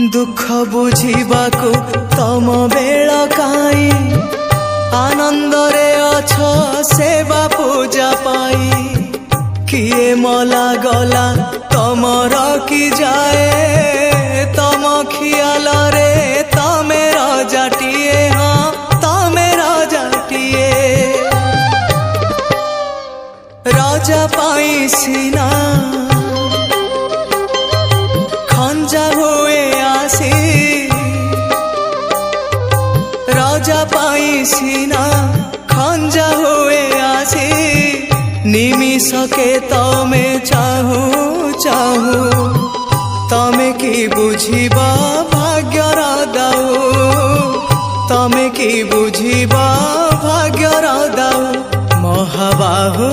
दुख बुझिबाकु तम बेल काई आनंद रे अछ सेवा पूजा पाई किए मला गला तम रखी जाए तम खियाल रे तमे रजाटिए हाँ तमे रजाटिए राजा पाई सीना खंजा हुए आसी राजा पाई सीना खंजा हुए आसी निमिषके तमे चाहू चाहू तमे की बुझिबा भाग्यर दाऊ तमे की बुझिबा भाग्यर दाऊ महाबाहू